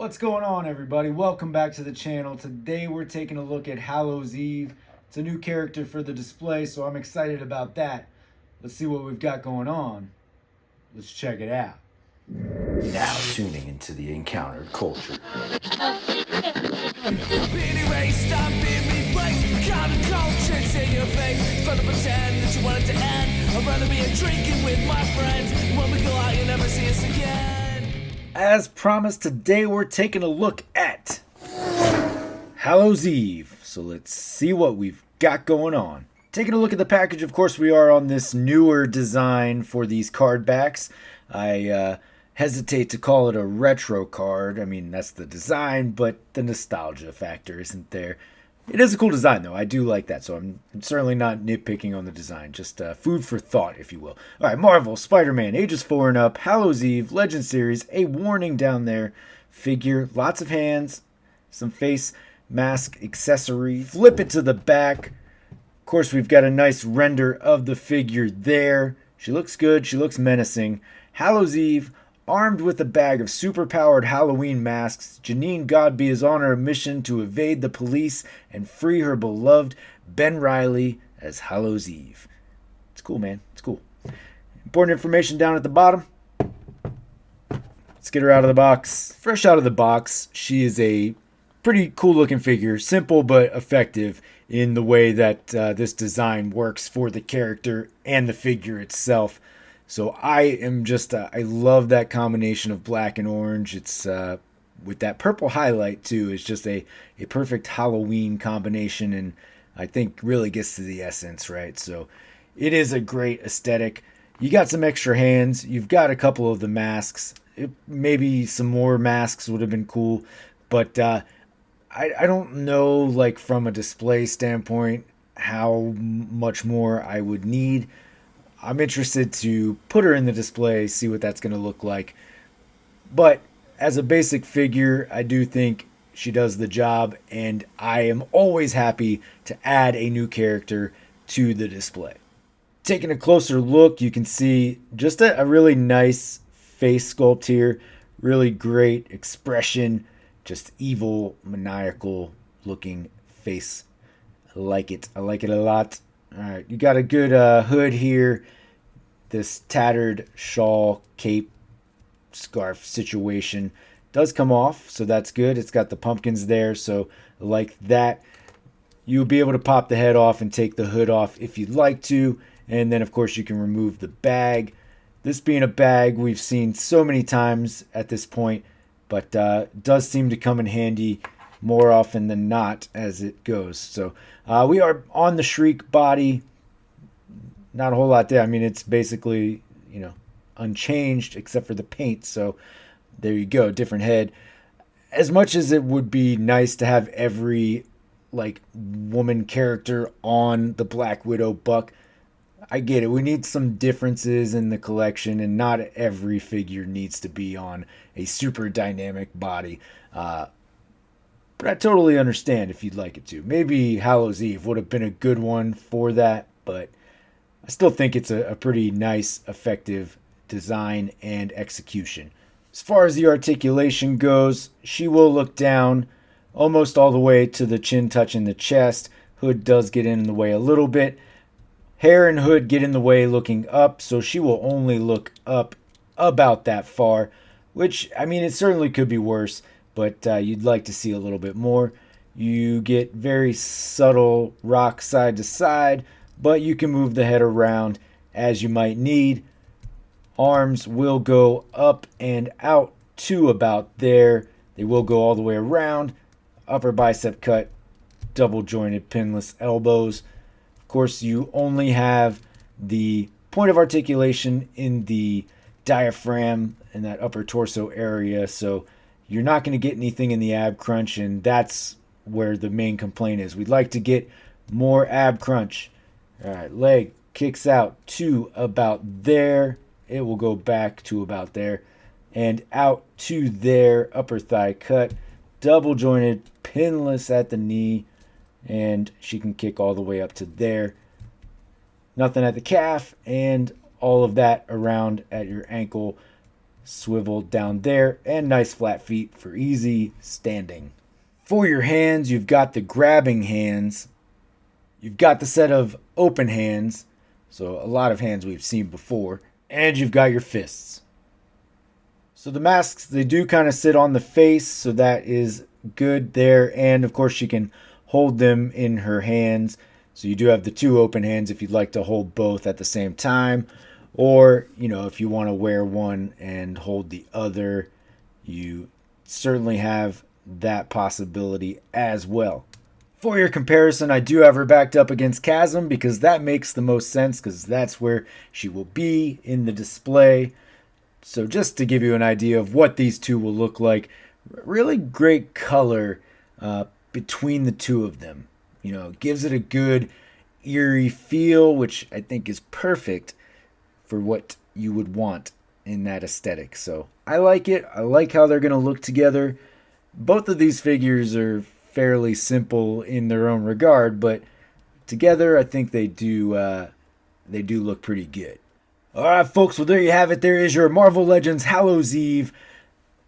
What's going on, everybody? Welcome back to the channel. Today we're taking a look at Hallows Eve. It's a new character for the display, so I'm excited about that. Let's see what we've got going on. Let's check it out. Now tuning into the encountered culture. As promised, today we're taking a look at Hallows Eve. So let's see what we've got going on. Taking a look at the package, of course, we are on this newer design for these card backs. I hesitate to call it a retro card. I mean, that's the design, but the nostalgia factor isn't there. It is a cool design, though. I do like that, so I'm certainly not nitpicking on the design. Just food for thought, if you will. All right, Marvel, Spiderman, ages 4 and up, Hallows Eve, Legends series, a warning down there, figure, lots of hands, some face mask accessory. Flip it to the back. Of course, we've got a nice render of the figure there. She looks good. She looks menacing. Hallows Eve, armed with a bag of super-powered Halloween masks, Janine Godby is on her mission to evade the police and free her beloved Ben Reilly as Hallows Eve. It's cool, man. It's cool. Important information down at the bottom. Let's get her out of the box. Fresh out of the box, she is a pretty cool-looking figure. Simple but effective in the way that this design works for the character and the figure itself. So I am just, I love that combination of black and orange. It's with that purple highlight too. It's just a perfect Halloween combination, and I think really gets to the essence, right? So it is a great aesthetic. You got some extra hands. You've got a couple of the masks. Maybe some more masks would have been cool, but I don't know, like from a display standpoint, how much more I would need. I'm interested to put her in the display, see what that's going to look like. But as a basic figure, I do think she does the job, and I am always happy to add a new character to the display. Taking a closer look, you can see just a really nice face sculpt here. Really great expression, just evil, maniacal looking face. I like it. I like it a lot. All right, you got a good hood here. This tattered shawl, cape, scarf situation does come off, so that's good. It's got the pumpkins there, so I like that. You'll be able to pop the head off and take the hood off if you'd like to, and then of course you can remove the bag. This being a bag we've seen so many times at this point, but does seem to come in handy more often than not as it goes. So we are on the Shriek body. Not a whole lot there. I mean, it's basically, unchanged except for the paint. So there you go, different head. As much as it would be nice to have every woman character on the Black Widow buck, I get it. We need some differences in the collection, and not every figure needs to be on a super dynamic body. But I totally understand if you'd like it to. Maybe Hallows Eve would have been a good one for that, but I still think it's a pretty nice, effective design and execution. As far as the articulation goes, she will look down almost all the way to the chin touching the chest. Hood does get in the way a little bit. Hair and hood get in the way looking up, so she will only look up about that far, which, I mean, it certainly could be worse, but you'd like to see a little bit more. You get very subtle rock side to side, but you can move the head around as you might need. Arms will go up and out to about there. They will go all the way around. Upper bicep cut, double jointed pinless elbows. Of course, you only have the point of articulation in the diaphragm and that upper torso area, so you're not going to get anything in the ab crunch, and that's where the main complaint is. We'd like to get more ab crunch. All right, leg kicks out to about there. It will go back to about there and out to there. Upper thigh cut, double jointed, pinless at the knee, and she can kick all the way up to there. Nothing at the calf, and all of that around at your ankle. swivel down there, and nice flat feet for easy standing. For your hands, you've got the grabbing hands. You've got the set of open hands, so a lot of hands we've seen before, and you've got your fists. So the masks, they do kind of sit on the face, so that is good there. And of course, she can hold them in her hands. So you do have the two open hands if you'd like to hold both at the same time. Or, if you want to wear one and hold the other, you certainly have that possibility as well. For your comparison, I do have her backed up against Chasm because that makes the most sense because that's where she will be in the display. So just to give you an idea of what these two will look like, really great color between the two of them. Gives it a good eerie feel, which I think is perfect for what you would want in that aesthetic. So I like it. I like how they're going to look together. Both of these figures are fairly simple in their own regard, but together I think they do look pretty good. All right, folks. Well, there you have it. There is your Marvel Legends Hallows Eve.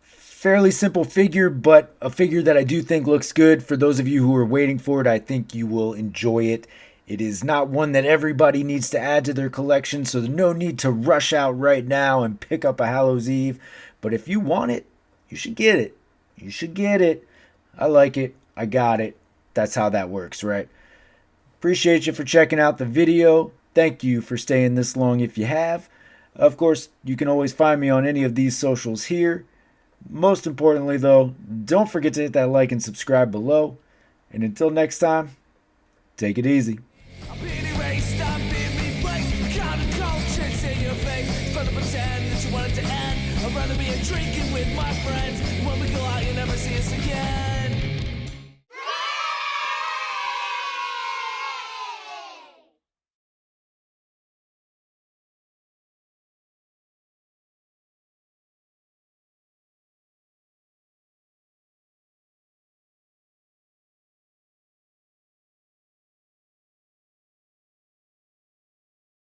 Fairly simple figure, but a figure that I do think looks good. For those of you who are waiting for it, I think you will enjoy it. It is not one that everybody needs to add to their collection, so there's no need to rush out right now and pick up a Hallows Eve. But if you want it, you should get it. You should get it. I like it. I got it. That's how that works, right? Appreciate you for checking out the video. Thank you for staying this long if you have. Of course, you can always find me on any of these socials here. Most importantly, though, don't forget to hit that like and subscribe below. And until next time, take it easy. I'm being erased, I'm being replaced. Counter-culture, it's in your face. Fun to pretend that you want it to end. I'd rather be drinking with my friends. When we go out, you never see us again.